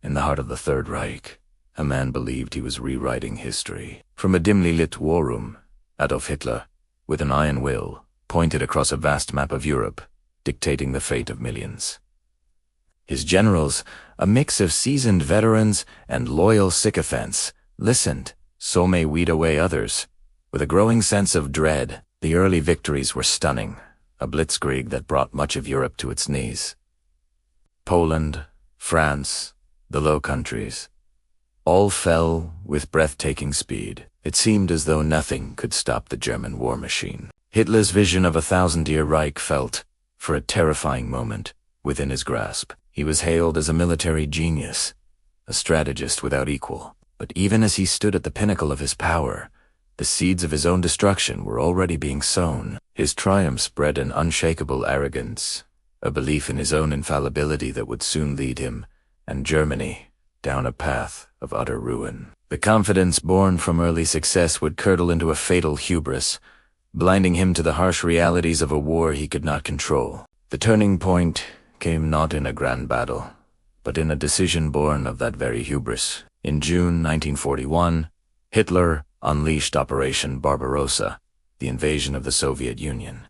In the heart of the Third Reich, a man believed he was rewriting history. From a dimly lit war room, Adolf Hitler, with an iron will, pointed across a vast map of Europe, dictating the fate of millions. His generals, a mix of seasoned veterans and loyal sycophants, listened, so may weed away others. With a growing sense of dread, the early victories were stunning, a blitzkrieg that brought much of Europe to its knees. Poland, France, the Low Countries, all fell with breathtaking speed. It seemed as though nothing could stop the German war machine. Hitler's vision of a 1,000-year Reich felt, for a terrifying moment, within his grasp. He was hailed as a military genius, a strategist without equal. But even as he stood at the pinnacle of his power, the seeds of his own destruction were already being sown. His triumphs bred an unshakable arrogance, a belief in his own infallibility that would soon lead him, and Germany, down a path of utter ruin. The confidence born from early success would curdle into a fatal hubris, blinding him to the harsh realities of a war he could not control. The turning point came not in a grand battle, but in a decision born of that very hubris. In June 1941, Hitler unleashed Operation Barbarossa, the invasion of the Soviet Union.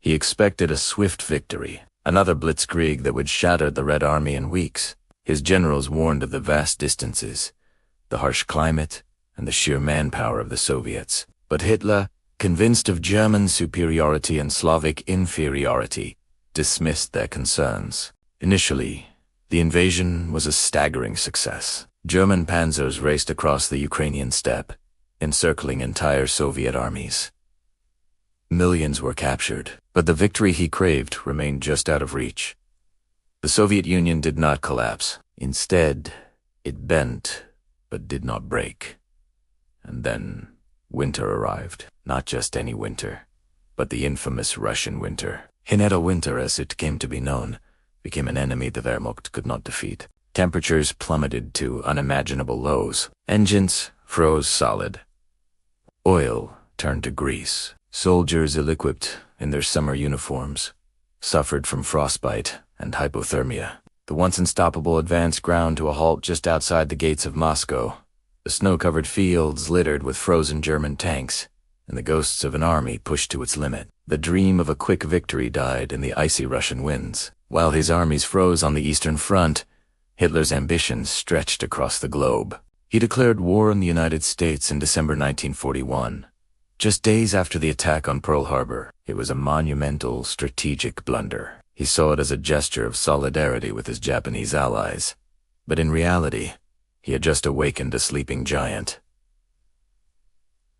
He expected a swift victory, another blitzkrieg that would shatter the Red Army in weeks. His generals warned of the vast distances, the harsh climate, and the sheer manpower of the Soviets. But Hitler, convinced of German superiority and Slavic inferiority, dismissed their concerns. Initially, the invasion was a staggering success. German panzers raced across the Ukrainian steppe, encircling entire Soviet armies. Millions were captured, but the victory he craved remained just out of reach. The Soviet Union did not collapse. Instead, it bent, but did not break. And then winter arrived. Not just any winter, but the infamous Russian winter. Hineta winter, as it came to be known, became an enemy the Wehrmacht could not defeat. Temperatures plummeted to unimaginable lows. Engines froze solid. Oil turned to grease. Soldiers, ill-equipped in their summer uniforms, suffered from frostbite and hypothermia. The once unstoppable advance ground to a halt just outside the gates of Moscow. The snow-covered fields littered with frozen German tanks, and the ghosts of an army pushed to its limit. The dream of a quick victory died in the icy Russian winds. While his armies froze on the Eastern Front, Hitler's ambitions stretched across the globe. He declared war on the United States in December 1941, just days after the attack on Pearl Harbor. It was a monumental strategic blunder. He saw it as a gesture of solidarity with his Japanese allies, but in reality, he had just awakened a sleeping giant.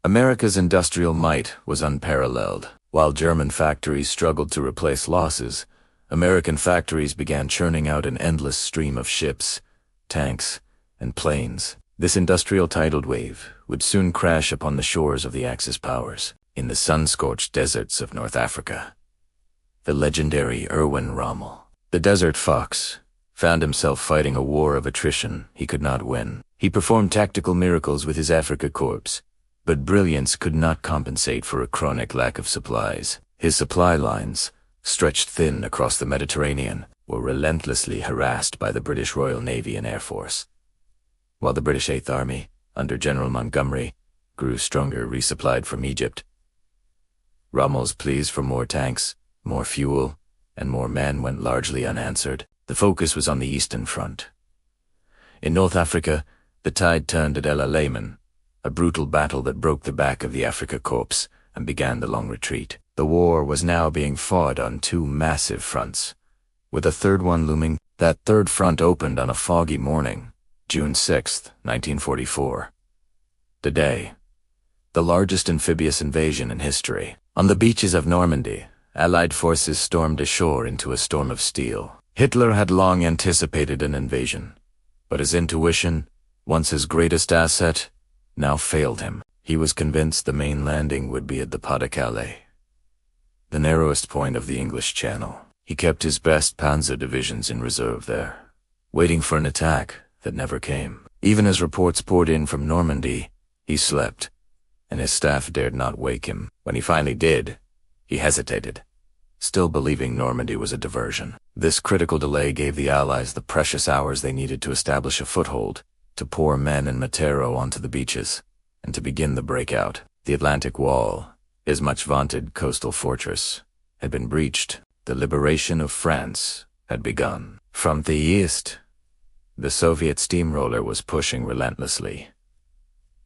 America's industrial might was unparalleled. While German factories struggled to replace losses, American factories began churning out an endless stream of ships, tanks, and planes. This industrial tidal wave would soon crash upon the shores of the Axis powers, in the sun-scorched deserts of North Africa. The legendary Erwin Rommel, the Desert Fox, found himself fighting a war of attrition he could not win. He performed tactical miracles with his Africa Corps, but brilliance could not compensate for a chronic lack of supplies. His supply lines, stretched thin across the Mediterranean, were relentlessly harassed by the British Royal Navy and Air Force. While the British Eighth Army, under General Montgomery, grew stronger resupplied from Egypt, Rommel's pleas for more tanks, more fuel, and more men went largely unanswered. The focus was on the Eastern Front. In North Africa, the tide turned at El Alamein, a brutal battle that broke the back of the Afrika Korps and began the long retreat. The war was now being fought on two massive fronts, with a third one looming. That third front opened on a foggy morning, June 6, 1944. The day, the largest amphibious invasion in history. On the beaches of Normandy, Allied forces stormed ashore into a storm of steel. Hitler had long anticipated an invasion, but his intuition, once his greatest asset, now failed him. He was convinced the main landing would be at the Pas-de-Calais, the narrowest point of the English Channel. He kept his best panzer divisions in reserve there, waiting for an attack that never came. Even as reports poured in from Normandy, he slept, and his staff dared not wake him. When he finally did, he hesitated, still believing Normandy was a diversion. This critical delay gave the Allies the precious hours they needed to establish a foothold, to pour men and Matero onto the beaches, and to begin the breakout. The Atlantic Wall, his much-vaunted coastal fortress, had been breached. The liberation of France had begun. From the east, the Soviet steamroller was pushing relentlessly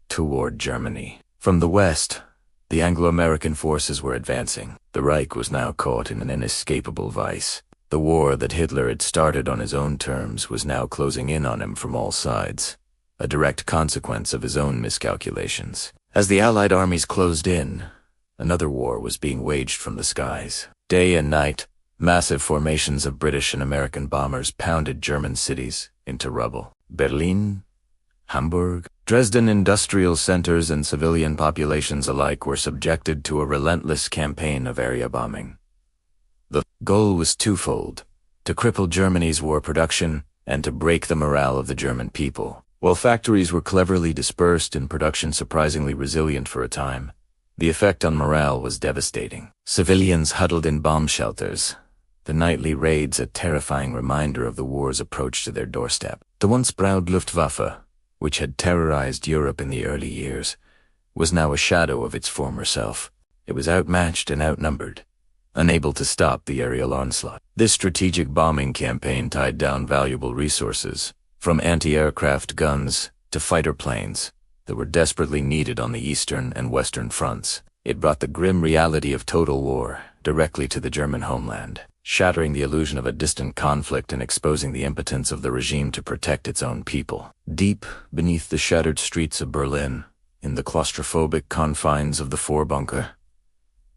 toward Germany. From the west, the Anglo-American forces were advancing. The Reich was now caught in an inescapable vice. The war that Hitler had started on his own terms was now closing in on him from all sides, a direct consequence of his own miscalculations. As the Allied armies closed in, another war was being waged from the skies. Day and night, massive formations of British and American bombers pounded German cities into rubble. Berlin, Hamburg, Dresden industrial centers and civilian populations alike were subjected to a relentless campaign of area bombing. The goal was twofold: to cripple Germany's war production and to break the morale of the German people. While factories were cleverly dispersed and production surprisingly resilient for a time, the effect on morale was devastating. Civilians huddled in bomb shelters, the nightly raids a terrifying reminder of the war's approach to their doorstep. The once proud Luftwaffe, which had terrorized Europe in the early years, was now a shadow of its former self. It was outmatched and outnumbered, unable to stop the aerial onslaught. This strategic bombing campaign tied down valuable resources, from anti-aircraft guns to fighter planes, that were desperately needed on the eastern and western fronts. It brought the grim reality of total war directly to the German homeland, shattering the illusion of a distant conflict and exposing the impotence of the regime to protect its own people. Deep beneath the shattered streets of Berlin, in the claustrophobic confines of the Vorbunker,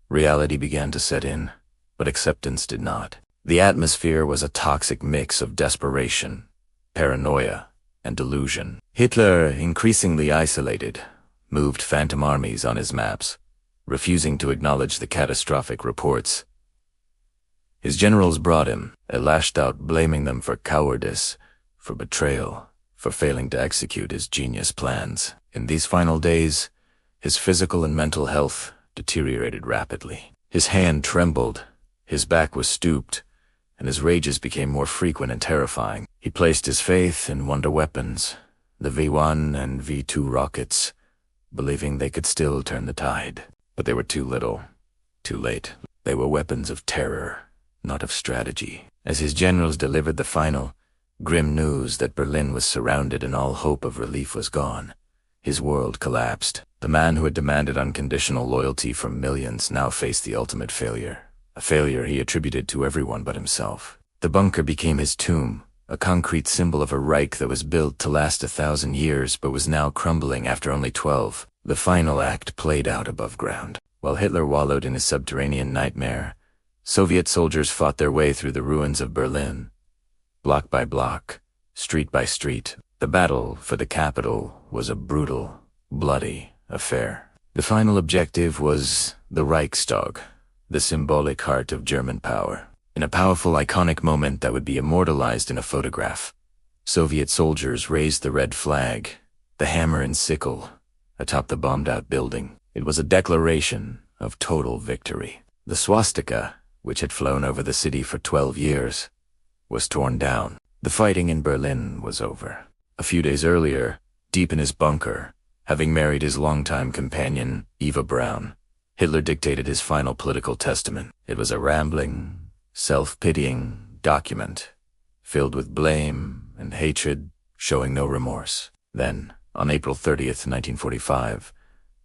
reality began to set in, but acceptance did not. The atmosphere was a toxic mix of desperation, paranoia, and delusion. Hitler, increasingly isolated, moved phantom armies on his maps, refusing to acknowledge the catastrophic reports. His generals brought him, lashed out, blaming them for cowardice, for betrayal, for failing to execute his genius plans. In these final days, his physical and mental health deteriorated rapidly. His hand trembled, his back was stooped, and his rages became more frequent and terrifying. He placed his faith in wonder weapons, the V-1 and V-2 rockets, believing they could still turn the tide. But they were too little, too late. They were weapons of terror, not of strategy. As his generals delivered the final, grim news that Berlin was surrounded and all hope of relief was gone, his world collapsed. The man who had demanded unconditional loyalty from millions now faced the ultimate failure, a failure he attributed to everyone but himself. The bunker became his tomb, a concrete symbol of a Reich that was built to last 1,000 years but was now crumbling after only 12. The final act played out above ground. While Hitler wallowed in his subterranean nightmare, Soviet soldiers fought their way through the ruins of Berlin, block by block, street by street. The battle for the capital was a brutal, bloody affair. The final objective was the Reichstag, the symbolic heart of German power. In a powerful, iconic moment that would be immortalized in a photograph, Soviet soldiers raised the red flag, the hammer and sickle, atop the bombed-out building. It was a declaration of total victory. The swastika, which had flown over the city for 12 years, was torn down. The fighting in Berlin was over. A few days earlier, deep in his bunker, having married his longtime companion, Eva Braun, Hitler dictated his final political testament. It was a rambling, self-pitying document, filled with blame and hatred, showing no remorse. Then, on April 30th, 1945,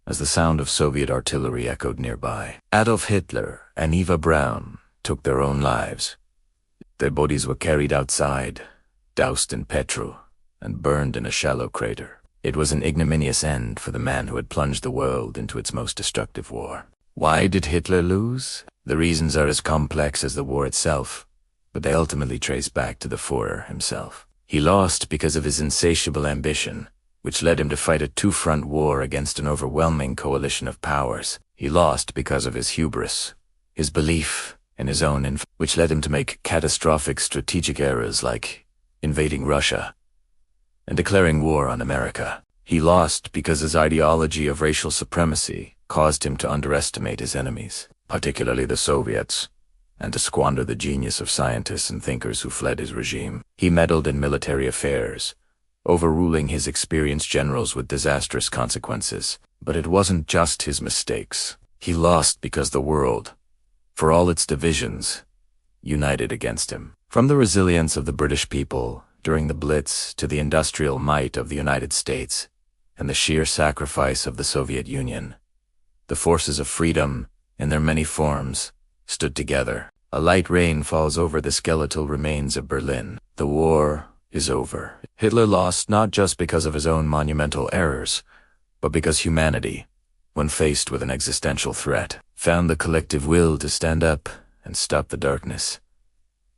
as the sound of Soviet artillery echoed nearby, Adolf Hitler and Eva Braun took their own lives. Their bodies were carried outside, doused in petrol, and burned in a shallow crater. It was an ignominious end for the man who had plunged the world into its most destructive war. Why did Hitler lose? The reasons are as complex as the war itself, but they ultimately trace back to the Führer himself. He lost because of his insatiable ambition, which led him to fight a two-front war against an overwhelming coalition of powers. He lost because of his hubris, his belief in his own which led him to make catastrophic strategic errors like invading Russia and declaring war on America. He lost because his ideology of racial supremacy caused him to underestimate his enemies, particularly the Soviets, and to squander the genius of scientists and thinkers who fled his regime. He meddled in military affairs, overruling his experienced generals with disastrous consequences. But it wasn't just his mistakes. He lost because the world, for all its divisions, united against him. From the resilience of the British people during the Blitz to the industrial might of the United States and the sheer sacrifice of the Soviet Union, the forces of freedom, in their many forms, stood together. A light rain falls over the skeletal remains of Berlin. The war is over. Hitler lost not just because of his own monumental errors, but because humanity, when faced with an existential threat, found the collective will to stand up and stop the darkness.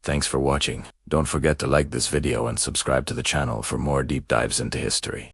Thanks for watching. Don't forget to like this video and subscribe to the channel for more deep dives into history.